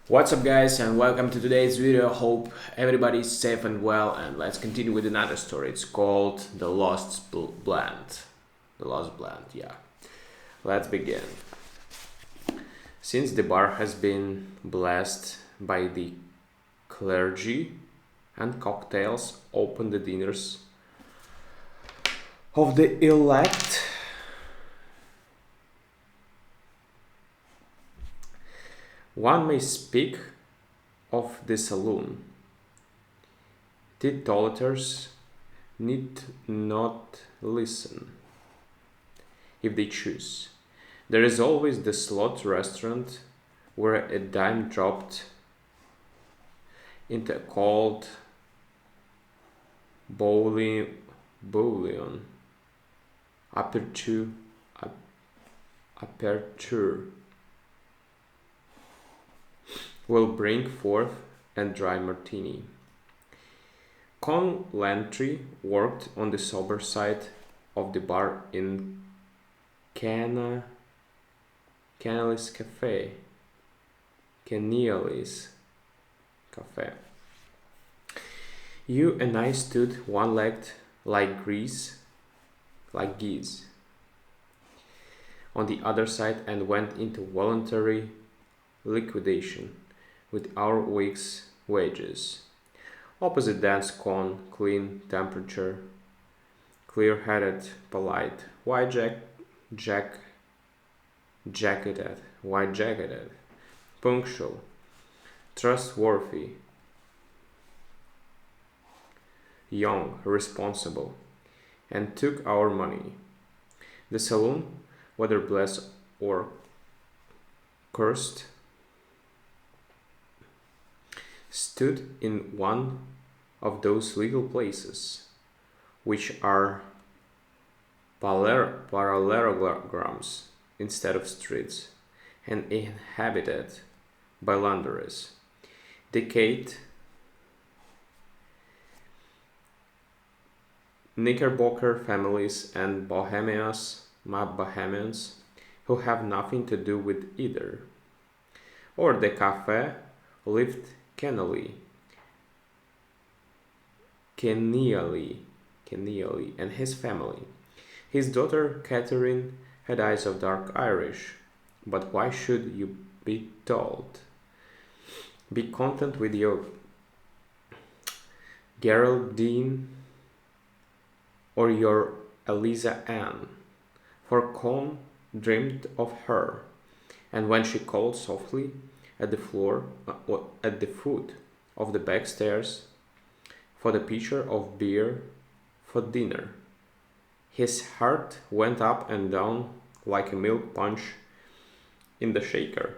What's up guys and welcome to today's video. Hope everybody's safe and well, and let's continue with another story. It's called The Lost Blend. The Lost Blend, yeah. Let's begin. Since the bar has been blessed by the clergy and cocktails open the dinners of the elect, one may speak of the saloon. Teetotalers need not listen if they choose. There is always the slot restaurant where a dime dropped into a cold bouillon aperture will bring forth a dry martini. Con Lantry worked on the sober side of the bar in Canales Cafe. Canales Cafe. You and I stood one-legged like geese on the other side and went into voluntary liquidation with our week's wages. Opposite dance con, clean temperature, clear-headed, polite, white-jacketed, punctual, trustworthy, young, responsible, and took our money. The saloon, whether blessed or cursed, stood in one of those legal places which are parallelograms instead of streets, and inhabited by laundries, decayed Knickerbocker families, and bohemians who have nothing to do with either. Or the cafe lived Kenneally and his family. His daughter Catherine had eyes of dark Irish, but why should you be told? Be content with your Geraldine or your Eliza Ann, for Con dreamed of her, and when she called softly at the foot of the back stairs for the pitcher of beer for dinner, his heart went up and down like a milk punch in the shaker.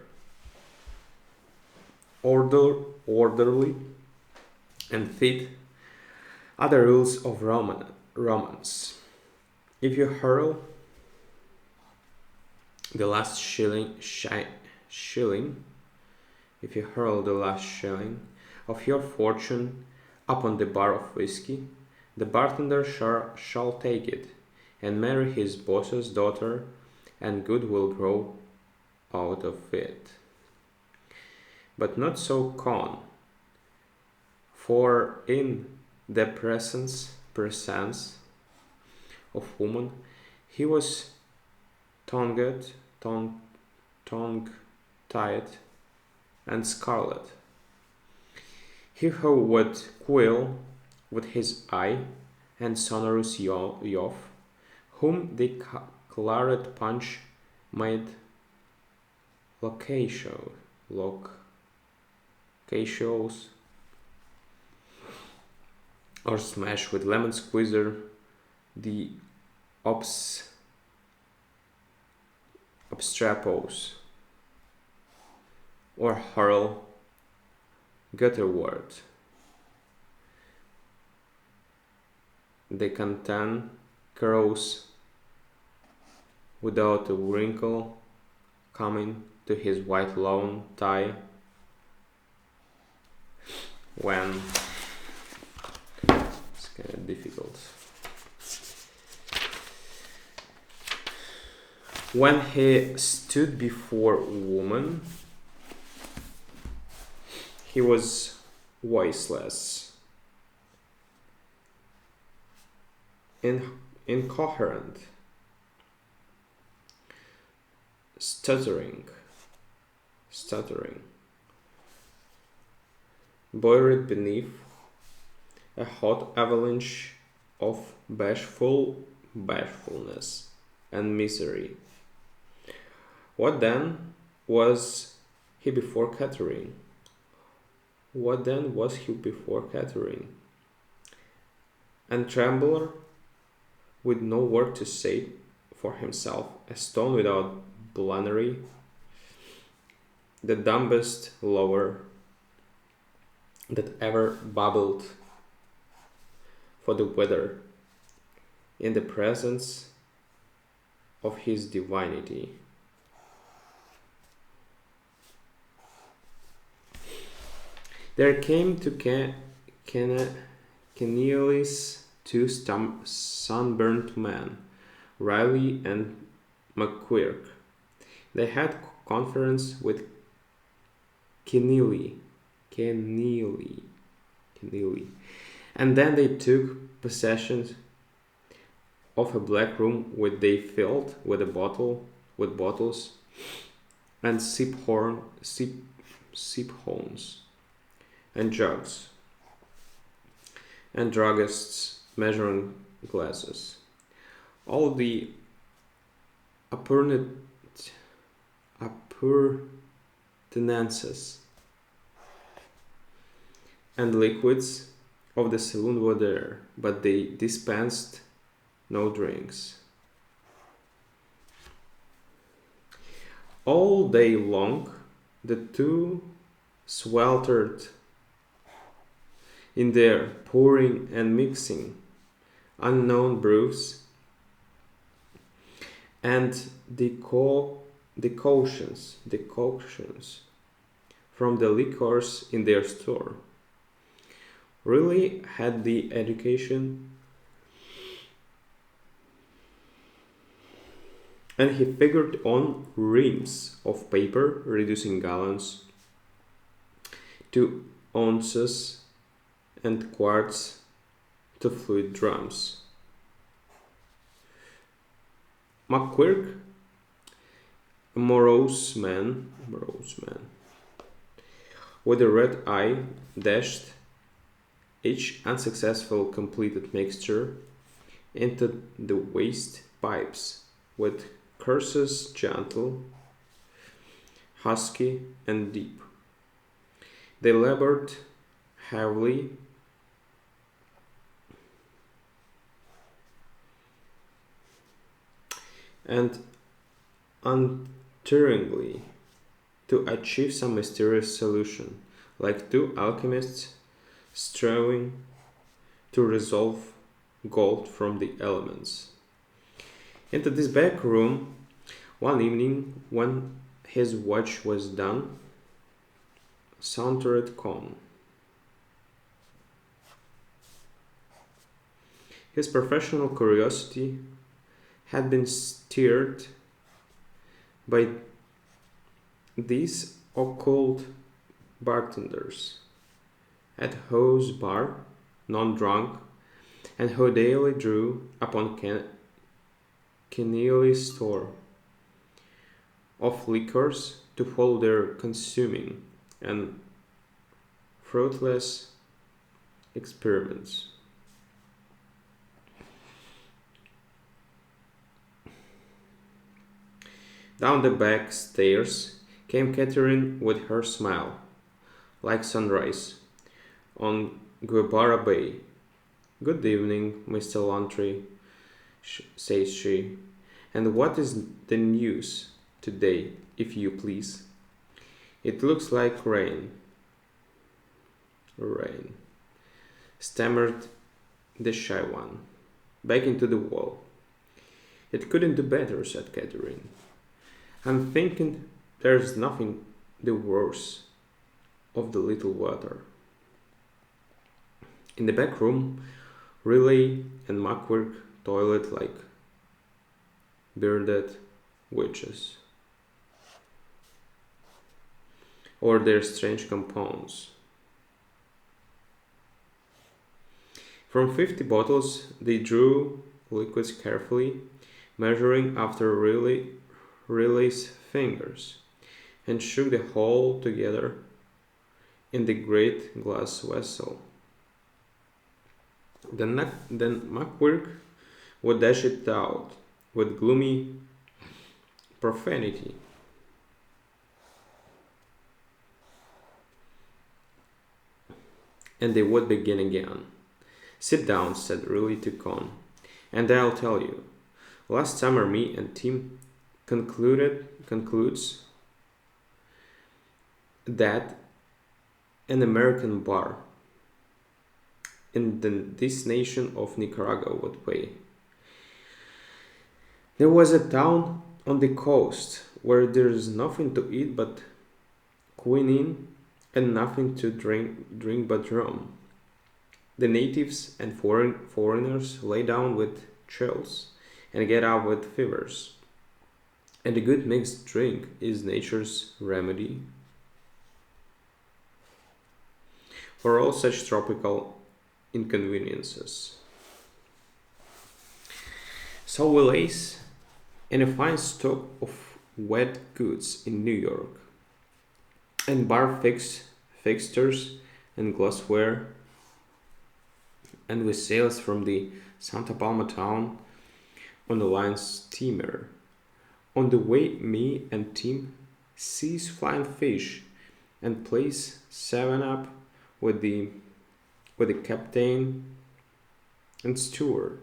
Orderly and fit other rules of romance. If you hurl the last shilling of your fortune upon the bar of whiskey, the bartender shall take it and marry his boss's daughter, and good will grow out of it. But not so Con, for in the presence of woman he was tongue-tied and scarlet. He who would quill with his eye and sonorous yoff, whom the claret punch made loquacious, or smash with lemon squeezer the obstrapos, or hurl gutterwort the cantan crows without a wrinkle coming to his white lawn tie when it's kind of difficult. When he stood before woman, He was voiceless, incoherent, stuttering, buried beneath a hot avalanche of bashfulness and misery. What then was he before Catherine? What then was he before Catherine? And Trembler, with no word to say for himself, a stone without blannery, the dumbest lover that ever babbled for the weather, in the presence of his divinity. There came to Kenealy's two sunburnt men, Riley and McQuirk. They had conference with Kenealy, and then they took possession of a black room which they filled with bottles and sip horns and jugs and druggists' measuring glasses. All the appurtenances and liquids of the saloon were there, but they dispensed no drinks. All day long, the two sweltered in their pouring and mixing unknown brews and decoctions from the liquors in their store. Really had the education, and he figured on reams of paper, reducing gallons to ounces and quarts to fluid drums. McQuirk, a morose man, with a red eye, dashed each unsuccessful completed mixture into the waste pipes with curses gentle, husky, and deep. They labored heavily and untiringly to achieve some mysterious solution, like two alchemists striving to resolve gold from the elements. Into this back room, one evening, when his watch was done, sauntered Con. His professional curiosity had been stirred by these occult bartenders at whose bar, non-drunk, and who daily drew upon Kenealy's store of liquors to follow their consuming and fruitless experiments. Down the back stairs came Catherine with her smile, like sunrise, on Guebara Bay. "Good evening, Mr. Lantry," says she. "And what is the news today, if you please?" "It looks like rain." "Rain," stammered the shy one, back into the wall. "It couldn't do better," said Catherine. "I'm thinking there's nothing the worse of the little water." In the back room, Riley and McQuirk toiled like bearded witches, or their strange compounds. From 50 bottles, they drew liquids carefully, measuring after Riley's fingers, and shook the whole together in the great glass vessel. Then Mackwork would dash it out with gloomy profanity. And they would begin again. Sit down, said Riley to Con, and I'll tell you. Last summer me and Tim concludes that an American bar in this nation of Nicaragua would pay. There was a town on the coast where there's nothing to eat but quinine and nothing to drink but rum. The natives and foreigners lay down with chills and get up with fevers. And a good mixed drink is nature's remedy for all such tropical inconveniences. So we lace in a fine stock of wet goods in New York, and fixtures and glassware, and we sails from the Santa Palma town on the line steamer. On the way, me and Tim sees flying fish and plays 7-Up with the captain and steward,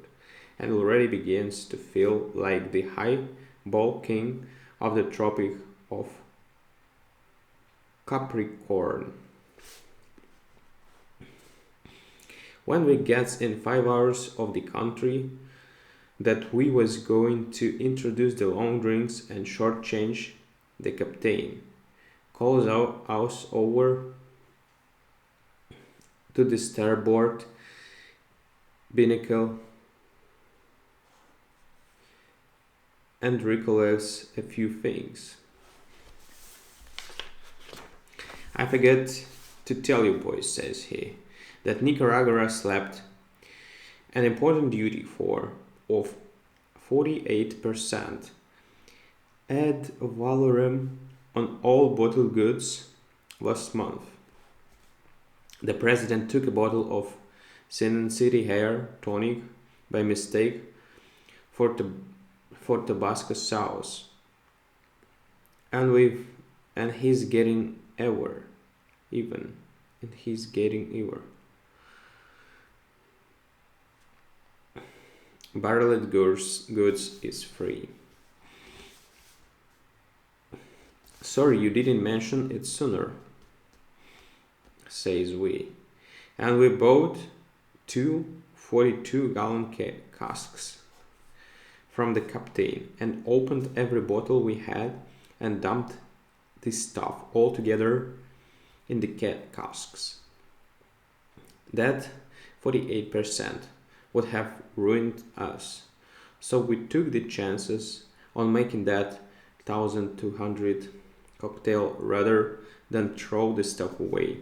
and already begins to feel like the high ball king of the Tropic of Capricorn. When we gets in 5 hours of the country that we was going to introduce the long drinks and short change, the captain calls out us over to the starboard binnacle and recollects a few things. I forget to tell you boys, says he, that Nicaragua slept an important duty of 48% ad valorem on all bottled goods last month. The president took a bottle of Sin City hair tonic by mistake for Tabasco sauce, and he's getting even, and he's getting ever. Barreled goods is free. Sorry you didn't mention it sooner, says we. And we bought two 42-gallon casks from the captain and opened every bottle we had and dumped this stuff all together in the casks. That 48% would have ruined us, so we took the chances on making that 1,200 cocktail rather than throw the stuff away.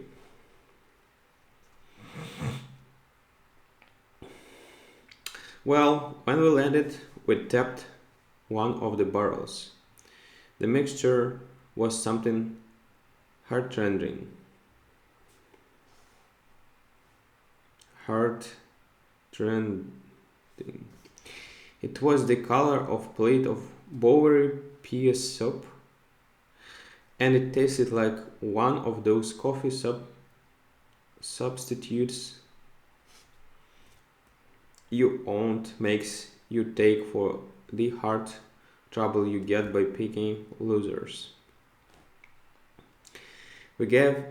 Well, when we landed, we tapped one of the barrels. The mixture was something heartrending. It was the color of a plate of Bowery pea soup, and it tasted like one of those coffee substitutes you aunt makes you take for the heart trouble you get by picking losers. We gave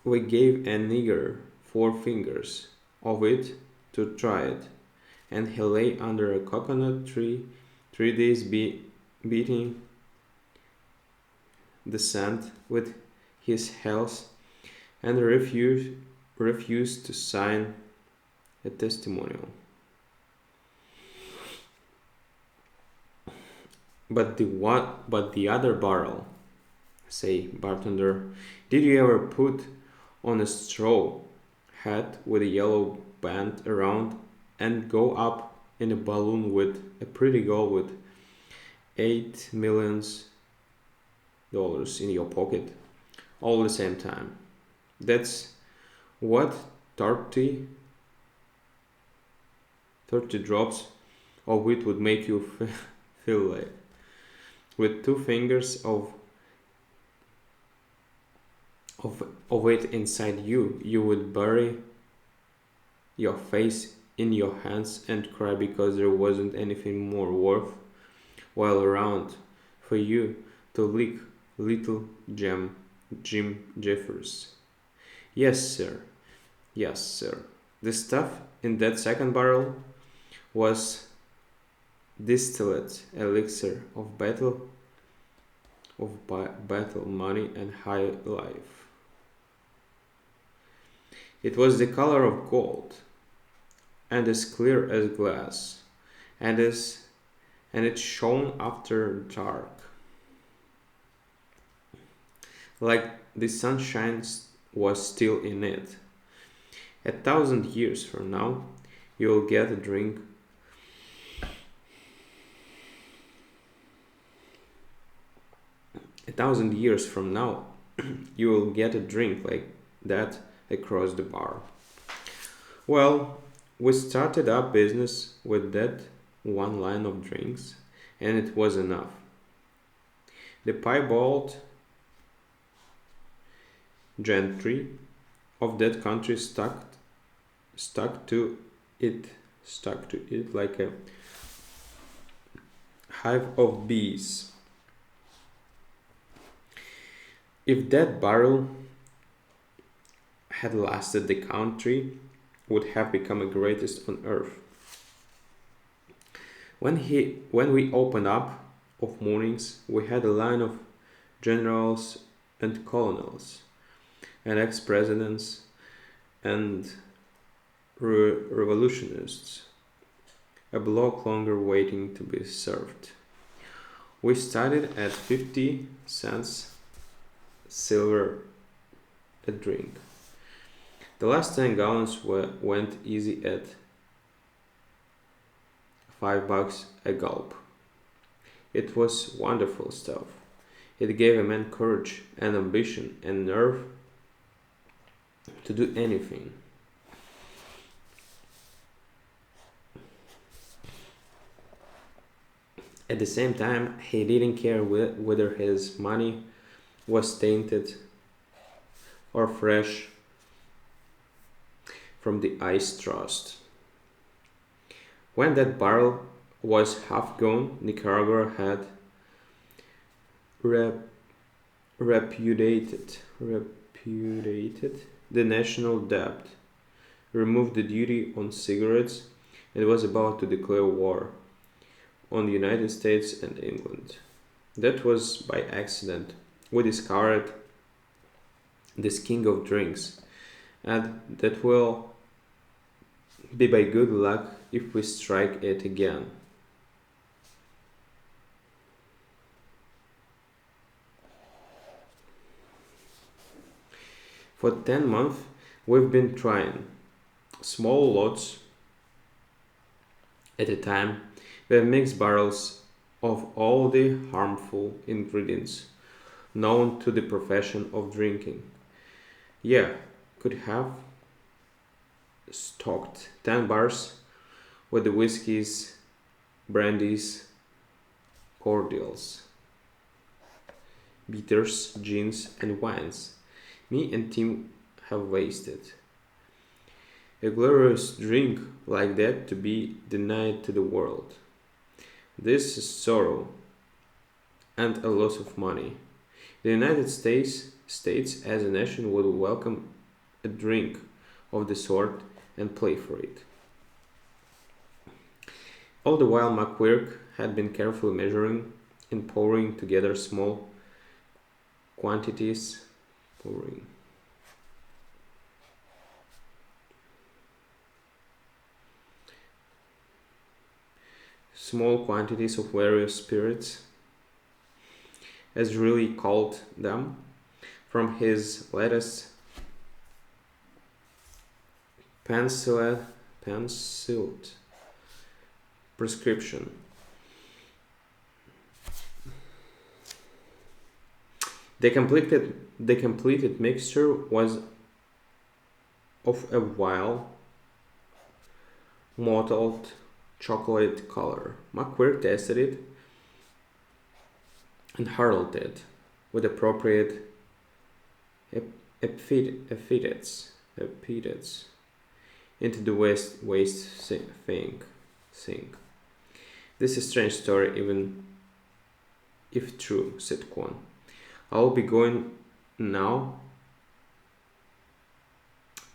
a nigger 4 fingers of it to try it, and he lay under a coconut tree 3 days beating the sand with his heels and refused to sign a testimonial. But the other barrel, say bartender, did you ever put on a straw hat with a yellow bend around and go up in a balloon with a pretty girl with $8 million in your pocket all at the same time. That's what 30 drops of wheat would make you feel like. With 2 fingers of it inside you, you would bury your face in your hands and cry because there wasn't anything more worthwhile around for you to lick, little Jim Jeffers. Yes, sir. Yes, sir. The stuff in that second barrel was distillate elixir of battle, battle, money, and high life. It was the color of gold, and as clear as glass, and it shone after dark, like the sunshine was still in it. 1,000 years from now, you'll get a drink. 1,000 years from now, you will get a drink like that across the bar. Well, we started our business with that one line of drinks, and it was enough. The piebald gentry of that country stuck to it like a hive of bees. If that barrel had lasted, the country would have become the greatest on earth. When we opened up of mornings, we had a line of generals and colonels and ex-presidents and revolutionists, a block longer waiting to be served. We started at 50 cents silver a drink. The last 10 gallons went easy at $5 a gulp. It was wonderful stuff. It gave a man courage and ambition and nerve to do anything. At the same time, he didn't care whether his money was tainted or fresh from the ice trust. When that barrel was half gone, Nicaragua had repudiated the national debt, removed the duty on cigarettes, and was about to declare war on the United States and England. That was by accident. We discovered this king of drinks, and that will be by good luck if we strike it again. For 10 months, we've been trying small lots at a time. We have mixed barrels of all the harmful ingredients known to the profession of drinking. Yeah, could have stocked 10 bars with the whiskeys, brandies, cordials, bitters, gins, and wines me and Tim have wasted. A glorious drink like that to be denied to the world. This is sorrow and a loss of money. The United States as a nation would welcome a drink of the sort and play for it. All the while McQuirk had been carefully measuring and pouring together small quantities of various spirits, as really called them, from his latest penciled prescription. The completed mixture was of a vile, mottled chocolate color. McQuirk tasted it and hurled it with appropriate epithets into the waste sink. This is a strange story, even if true, said Quan. I'll be going now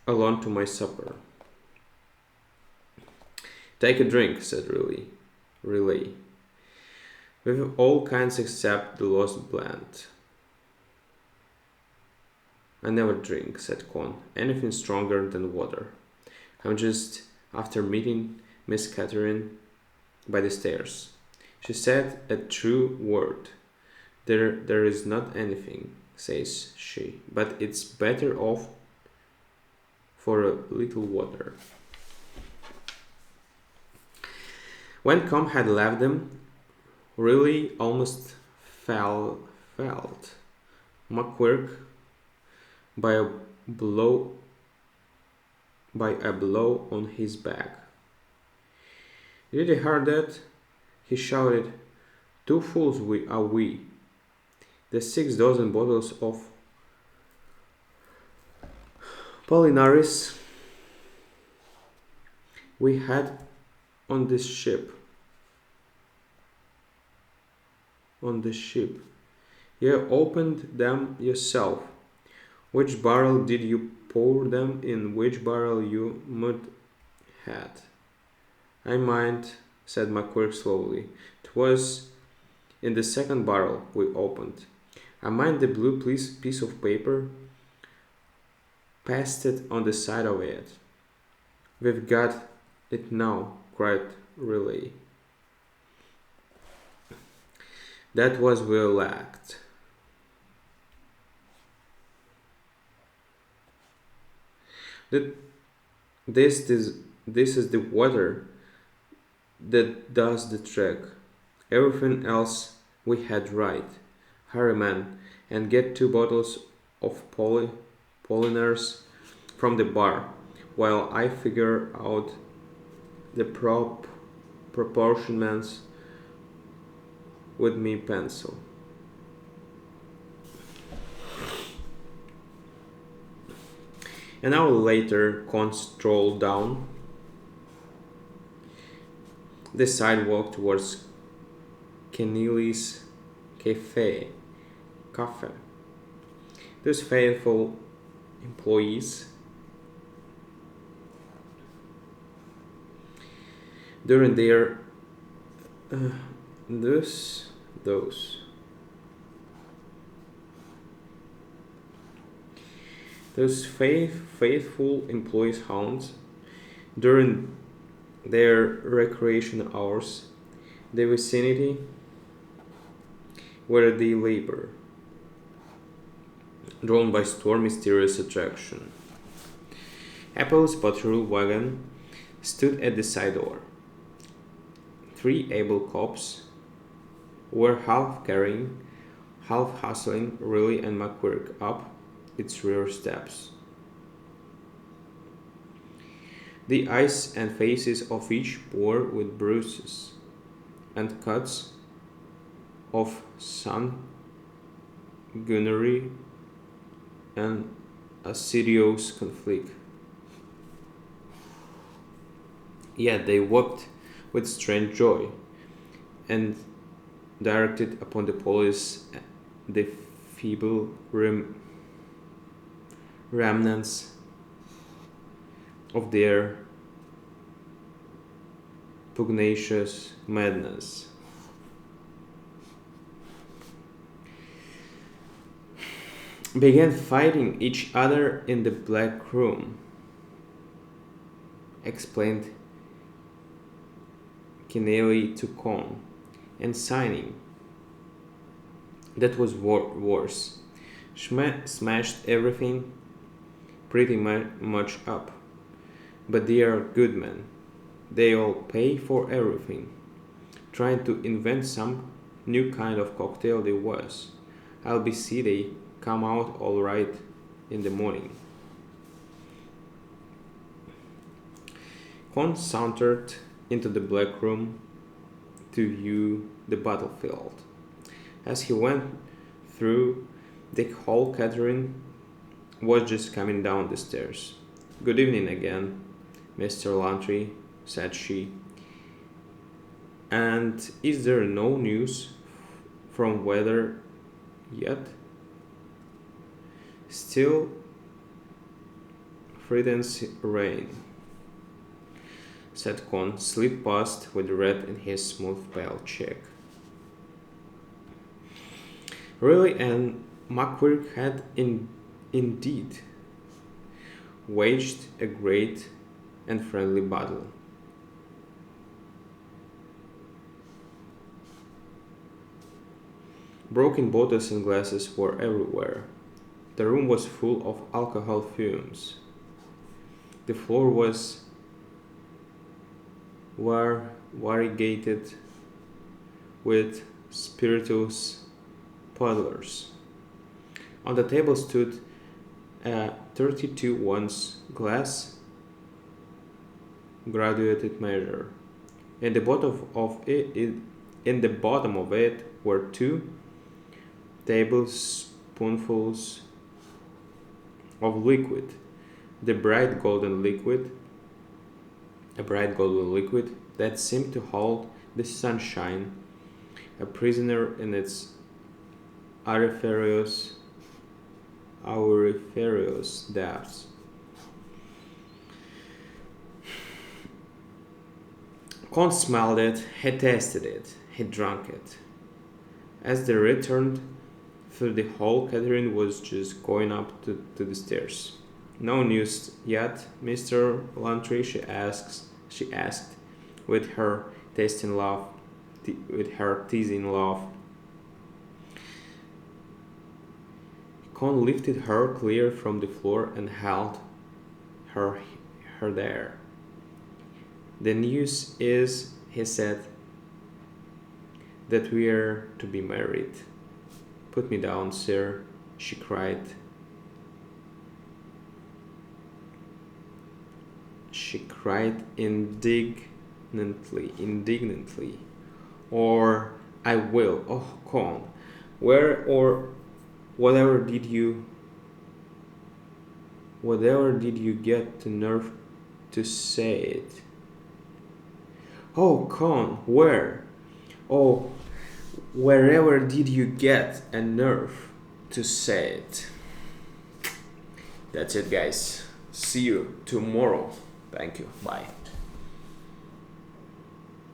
alone to my supper. Take a drink, said Relay. With all kinds except the lost blend. I never drink, said Quan. Anything stronger than water. I'm just after meeting Miss Catherine by the stairs. She said a true word. There is not anything, says she, but it's better off for a little water. When Com had left them, Relay almost felled McQuirk by a blow on his back. Did you hear that? He shouted. 2 fools are we. The 6 dozen bottles of Pollinaris we had on this ship. You opened them yourself. Which barrel did you pour them in? Which barrel you mud had? I mind, said McQuirk slowly. 'Twas in the second barrel we opened. I mind the blue piece of paper pasted on the side of it. We've got it now, cried Relay. That was well acted. This is the water that does the trick. Everything else we had right. Hurry, man, and get 2 bottles of Polliners from the bar, while I figure out the proportions with me pencil. An hour later, Con strolled down the sidewalk towards Keneally's cafe. Those faithful employees during their those faithful employees hounds during their recreation hours, the vicinity where they labor, drawn by storm mysterious attraction. Apple's patrol wagon stood at the side door. 3 able cops were half carrying, half hustling Relay and McQuirk up its rear steps. The eyes and faces of each bore with bruises and cuts of sanguinary and assiduous conflict. Yet they wept with strange joy, and directed upon the police the feeble remnants of their pugnacious madness. Began fighting each other in the black room, explained Keneally to Con, and signing. That was worse. Smashed everything pretty much up. But they are good men. They all pay for everything. Trying to invent some new kind of cocktail there was. I'll be see they come out all right in the morning. Con sauntered into the black room to view the battlefield. As he went through the hall, Catherine was just coming down the stairs. "Good evening again, Mr. Lantry," said she. "And is there no news from weather yet?" "Still threatens rain," said Con, slip past with red in his smooth pale cheek. Really, and Macquarie had indeed waged a great and friendly battle. Broken bottles and glasses were everywhere. The room was full of alcohol fumes. The floor was variegated with spirituous puddlers. On the table stood a 32 ounce glass graduated measure. In the bottom of it were 2 tablespoonfuls of liquid, a bright golden liquid that seemed to hold the sunshine a prisoner in its auriferous depths. Con smelled it, he tasted it, he drank it. As they returned through the hall, Catherine was just going up to the stairs. "No news yet, Mr. Lantry?" she asked, with her teasing laugh. Con lifted her clear from the floor and held her there. "The news is," he said, "that we're to be married." "Put me down, sir," she cried. She cried indignantly. "Or I will. Oh, Con, where or whatever did you get the nerve to say it?" "Oh, Con, where? Oh, wherever did you get a nerve to say it?" That's it, guys. See you tomorrow. Thank you. Bye.